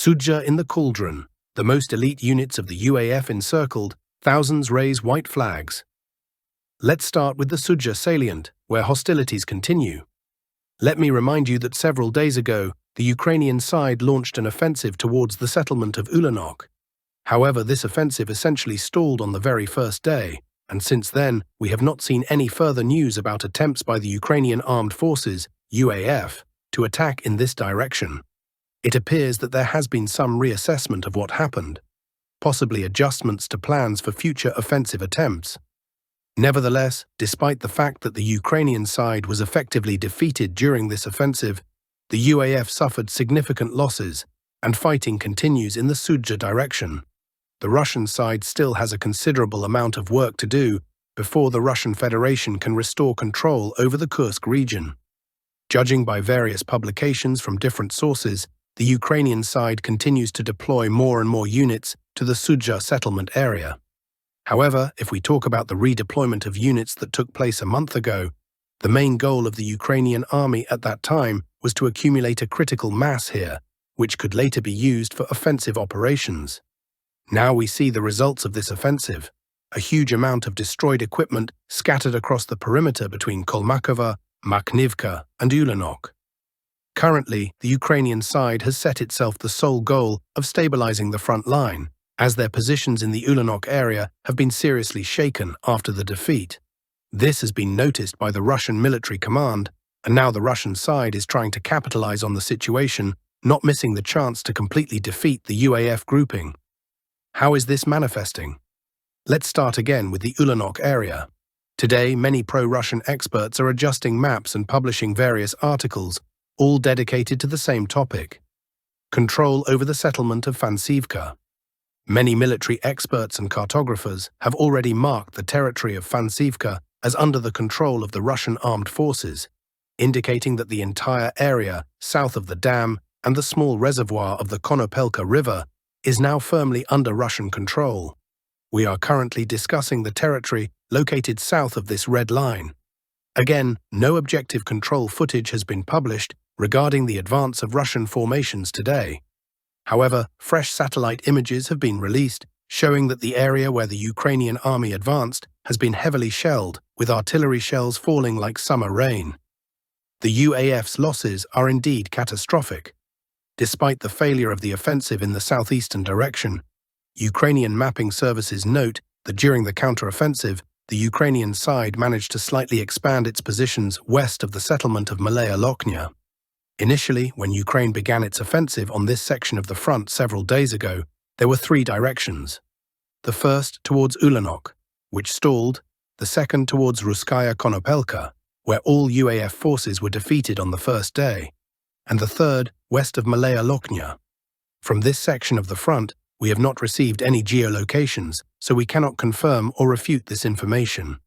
Sudzha in the Cauldron, the most elite units of the UAF encircled, thousands raise white flags. Let's start with the Sudzha salient, where hostilities continue. Let me remind you that several days ago, the Ukrainian side launched an offensive towards the settlement of Ulanok. However, this offensive essentially stalled on the very first day, and since then, we have not seen any further news about attempts by the Ukrainian Armed Forces, UAF, to attack in this direction. It appears that there has been some reassessment of what happened, possibly adjustments to plans for future offensive attempts. Nevertheless, despite the fact that the Ukrainian side was effectively defeated during this offensive, the UAF suffered significant losses, and fighting continues in the Sudzha direction. The Russian side still has a considerable amount of work to do before the Russian Federation can restore control over the Kursk region. Judging by various publications from different sources, the Ukrainian side continues to deploy more and more units to the Sudzha settlement area. However, if we talk about the redeployment of units that took place a month ago, the main goal of the Ukrainian army at that time was to accumulate a critical mass here, which could later be used for offensive operations. Now we see the results of this offensive, a huge amount of destroyed equipment scattered across the perimeter between Kolmakova, Makhnivka, and Ulanok. Currently, the Ukrainian side has set itself the sole goal of stabilizing the front line, as their positions in the Ulanok area have been seriously shaken after the defeat. This has been noticed by the Russian military command, and now the Russian side is trying to capitalize on the situation, not missing the chance to completely defeat the UAF grouping. How is this manifesting? Let's start again with the Ulanok area. Today, many pro-Russian experts are adjusting maps and publishing various articles, all dedicated to the same topic: control over the settlement of Fansivka. Many military experts and cartographers have already marked the territory of Fansivka as under the control of the Russian armed forces, indicating that the entire area south of the dam and the small reservoir of the Konopelka River is now firmly under Russian control. We are currently discussing the territory located south of this red line. Again, no objective control footage has been published regarding the advance of Russian formations today. However, fresh satellite images have been released, showing that the area where the Ukrainian army advanced has been heavily shelled, with artillery shells falling like summer rain. The UAF's losses are indeed catastrophic. Despite the failure of the offensive in the southeastern direction, Ukrainian mapping services note that during the counter-offensive, the Ukrainian side managed to slightly expand its positions west of the settlement of Malaya Lochnia. Initially, when Ukraine began its offensive on this section of the front several days ago, there were three directions. The first towards Ulanok, which stalled, the second towards Ruskaya Konopelka, where all UAF forces were defeated on the first day, and the third west of Malaya Lochnia. From this section of the front, we have not received any geolocations, so we cannot confirm or refute this information.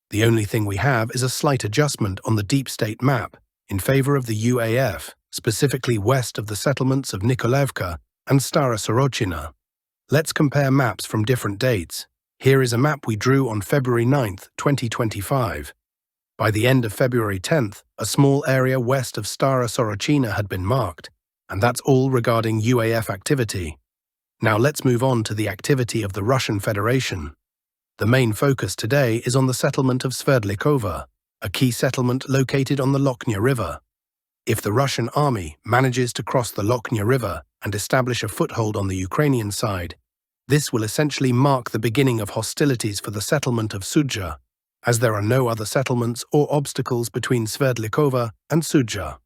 The only thing we have is a slight adjustment on the deep state map in favor of the UAF, specifically west of the settlements of Nikolaevka and Stara Sorochina. Let's compare maps from different dates. Here is a map we drew on February 9, 2025. By the end of February 10th, a small area west of Stara Sorochina had been marked, and that's all regarding UAF activity. Now let's move on to the activity of the Russian Federation. The main focus today is on the settlement of Sverdlikova, a key settlement located on the Lochnia River. If the Russian army manages to cross the Lochnia River and establish a foothold on the Ukrainian side, this will essentially mark the beginning of hostilities for the settlement of Sudzha, as there are no other settlements or obstacles between Sverdlikova and Sudzha.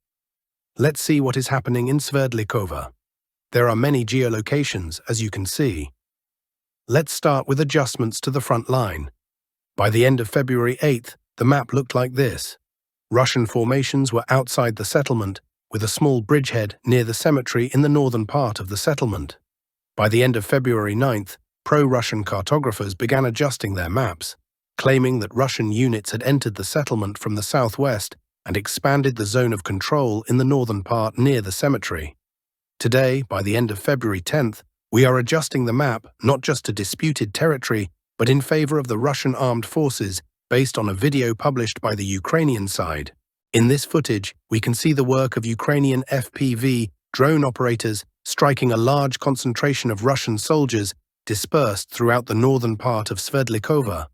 Let's see what is happening in Sverdlikova. There are many geolocations, as you can see. Let's start with adjustments to the front line. By the end of February 8th, the map looked like this. Russian formations were outside the settlement, with a small bridgehead near the cemetery in the northern part of the settlement. By the end of February 9th, pro-Russian cartographers began adjusting their maps, claiming that Russian units had entered the settlement from the southwest and expanded the zone of control in the northern part near the cemetery. Today, by the end of February 10th, we are adjusting the map not just to disputed territory, but in favor of the Russian armed forces based on a video published by the Ukrainian side. In this footage, we can see the work of Ukrainian FPV drone operators, striking a large concentration of Russian soldiers dispersed throughout the northern part of Sverdlikova.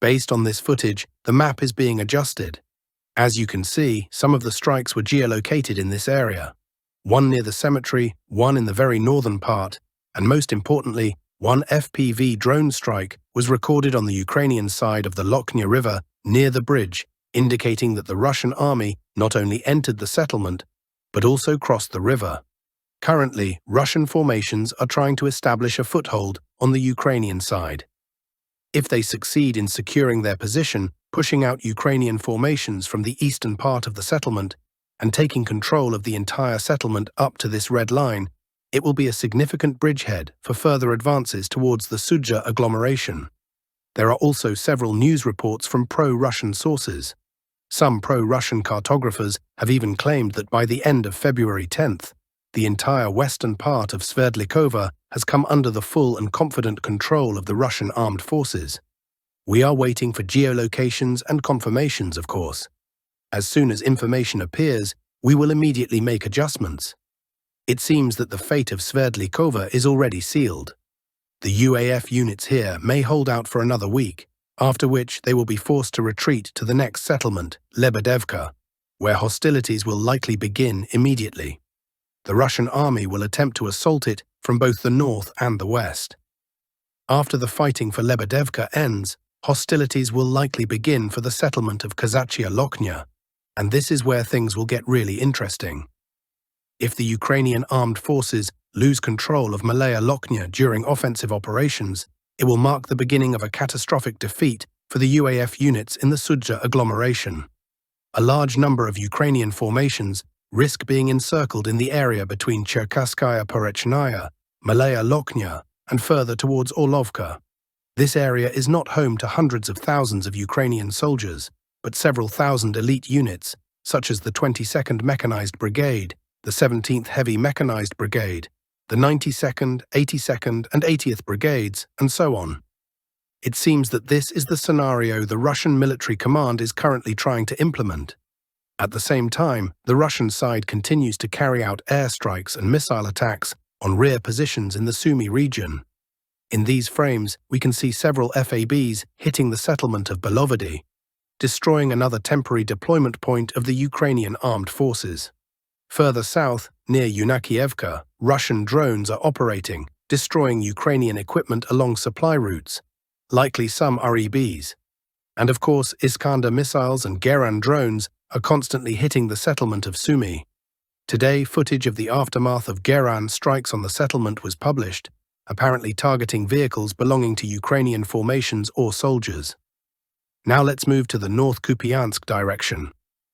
Based on this footage, the map is being adjusted. As you can see, some of the strikes were geolocated in this area. One near the cemetery, one in the very northern part, and most importantly, one FPV drone strike was recorded on the Ukrainian side of the Lochnia River near the bridge, indicating that the Russian army not only entered the settlement, but also crossed the river. Currently, Russian formations are trying to establish a foothold on the Ukrainian side. If they succeed in securing their position, pushing out Ukrainian formations from the eastern part of the settlement, and taking control of the entire settlement up to this red line, it will be a significant bridgehead for further advances towards the Sudzha agglomeration. There are also several news reports from pro-Russian sources. Some pro-Russian cartographers have even claimed that by the end of February 10th, the entire western part of Sverdlikova has come under the full and confident control of the Russian armed forces. We are waiting for geolocations and confirmations, of course. As soon as information appears, we will immediately make adjustments. It seems that the fate of Sverdlikova is already sealed. The UAF units here may hold out for another week, after which they will be forced to retreat to the next settlement, Lebedevka, where hostilities will likely begin immediately. The Russian army will attempt to assault it from both the north and the west. After the fighting for Lebedevka ends, hostilities will likely begin for the settlement of Kazachia Lochnia, and this is where things will get really interesting. If the Ukrainian armed forces lose control of Malaya Lochnia during offensive operations, it will mark the beginning of a catastrophic defeat for the UAF units in the Sudzha agglomeration. A large number of Ukrainian formations risk being encircled in the area between Cherkasskaya Porochnaya, Malaya Lochnia, and further towards Orlovka. This area is not home to hundreds of thousands of Ukrainian soldiers, but several thousand elite units, such as the 22nd Mechanized Brigade, the 17th Heavy Mechanized Brigade, the 92nd, 82nd, and 80th Brigades, and so on. It seems that this is the scenario the Russian military command is currently trying to implement. At the same time, the Russian side continues to carry out airstrikes and missile attacks on rear positions in the Sumy region. In these frames, we can see several FABs hitting the settlement of Belovody, destroying another temporary deployment point of the Ukrainian armed forces. Further south, near Yunakievka, Russian drones are operating, destroying Ukrainian equipment along supply routes, likely some REBs. And of course, Iskander missiles and Geran drones are constantly hitting the settlement of Sumy. Today, footage of the aftermath of Geran strikes on the settlement was published, apparently targeting vehicles belonging to Ukrainian formations or soldiers. Now let's move to the North Kupiansk direction.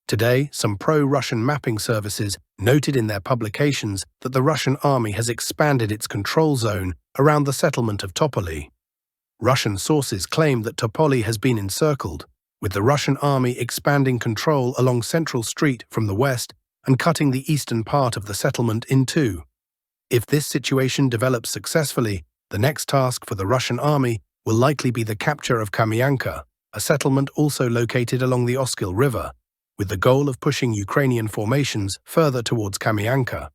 Today, some pro-Russian mapping services noted in their publications that the Russian army has expanded its control zone around the settlement of Topoli. Russian sources claim that Topoli has been encircled, with the Russian army expanding control along Central Street from the west and cutting the eastern part of the settlement in two. If this situation develops successfully, the next task for the Russian army will likely be the capture of Kamyanka, a settlement also located along the Oskil River, with the goal of pushing Ukrainian formations further towards Kamyanka.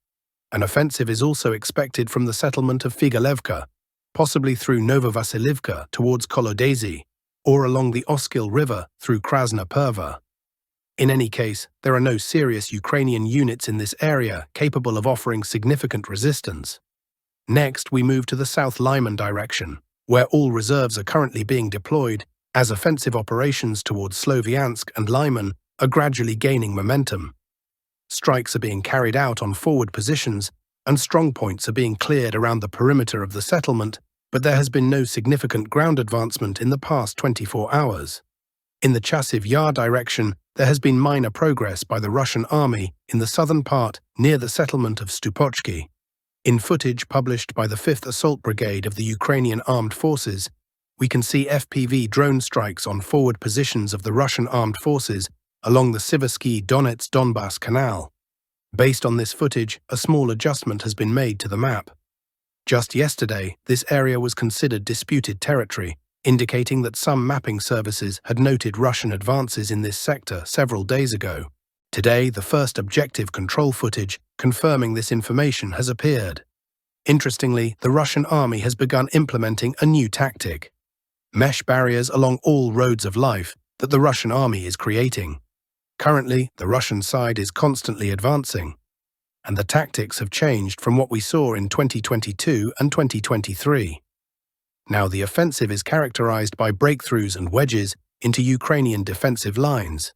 An offensive is also expected from the settlement of Figalevka, possibly through Novovasilivka towards Kolodezi, or along the Oskil River through Krasna Perva. In any case, there are no serious Ukrainian units in this area capable of offering significant resistance. Next, we move to the South Lyman direction, where all reserves are currently being deployed, as offensive operations towards Sloviansk and Lyman are gradually gaining momentum. Strikes are being carried out on forward positions, and strongpoints are being cleared around the perimeter of the settlement, but there has been no significant ground advancement in the past 24 hours. In the Chasiv Yar direction, there has been minor progress by the Russian army in the southern part near the settlement of Stupochki. In footage published by the 5th Assault Brigade of the Ukrainian Armed Forces, we can see FPV drone strikes on forward positions of the Russian armed forces along the Siversky-Donets-Donbass Canal. Based on this footage, a small adjustment has been made to the map. Just yesterday, this area was considered disputed territory, indicating that some mapping services had noted Russian advances in this sector several days ago. Today, the first objective control footage confirming this information has appeared. Interestingly, the Russian army has begun implementing a new tactic: mesh barriers along all roads of life that the Russian army is creating. Currently, the Russian side is constantly advancing, and the tactics have changed from what we saw in 2022 and 2023. Now the offensive is characterized by breakthroughs and wedges into Ukrainian defensive lines.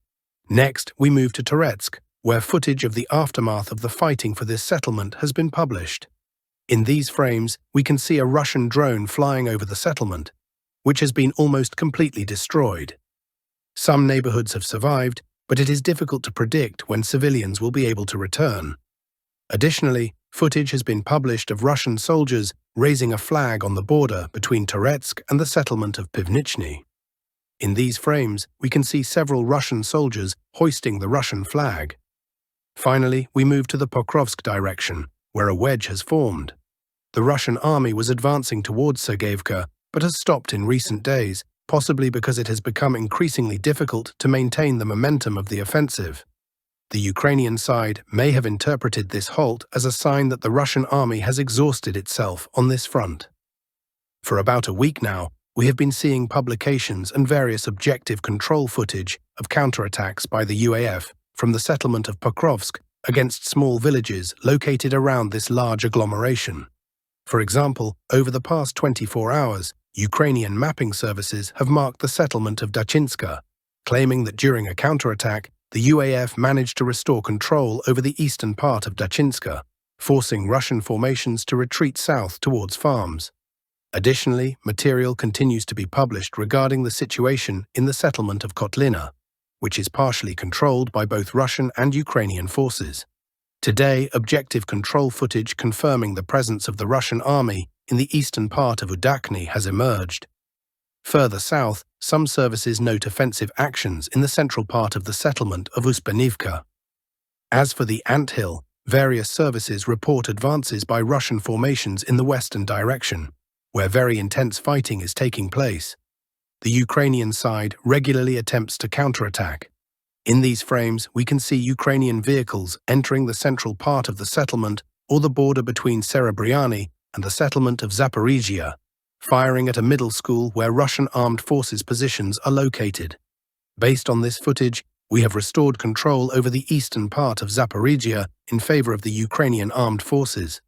Next, we move to Toretsk, where footage of the aftermath of the fighting for this settlement has been published. In these frames, we can see a Russian drone flying over the settlement, which has been almost completely destroyed. Some neighborhoods have survived, but it is difficult to predict when civilians will be able to return. Additionally, footage has been published of Russian soldiers raising a flag on the border between Toretsk and the settlement of Pivnichny. In these frames, we can see several Russian soldiers hoisting the Russian flag. Finally, we move to the Pokrovsk direction, where a wedge has formed. The Russian army was advancing towards Sergeyevka, but has stopped in recent days, possibly because it has become increasingly difficult to maintain the momentum of the offensive. The Ukrainian side may have interpreted this halt as a sign that the Russian army has exhausted itself on this front. For about a week now, we have been seeing publications and various objective control footage of counterattacks by the UAF from the settlement of Pokrovsk against small villages located around this large agglomeration. For example, over the past 24 hours, Ukrainian mapping services have marked the settlement of Dachinska, claiming that during a counterattack, the UAF managed to restore control over the eastern part of Dachinska, forcing Russian formations to retreat south towards farms. Additionally, material continues to be published regarding the situation in the settlement of Kotlina, which is partially controlled by both Russian and Ukrainian forces. Today, objective control footage confirming the presence of the Russian army in the eastern part of Udakny has emerged. Further south, some services note offensive actions in the central part of the settlement of Uspenivka. As for the Anthill, various services report advances by Russian formations in the western direction, where very intense fighting is taking place. The Ukrainian side regularly attempts to counterattack. In these frames, we can see Ukrainian vehicles entering the central part of the settlement or the border between Serebryany and the settlement of Zaporizhia, firing at a middle school where Russian armed forces positions are located. Based on this footage, we have restored control over the eastern part of Zaporizhia in favor of the Ukrainian armed forces.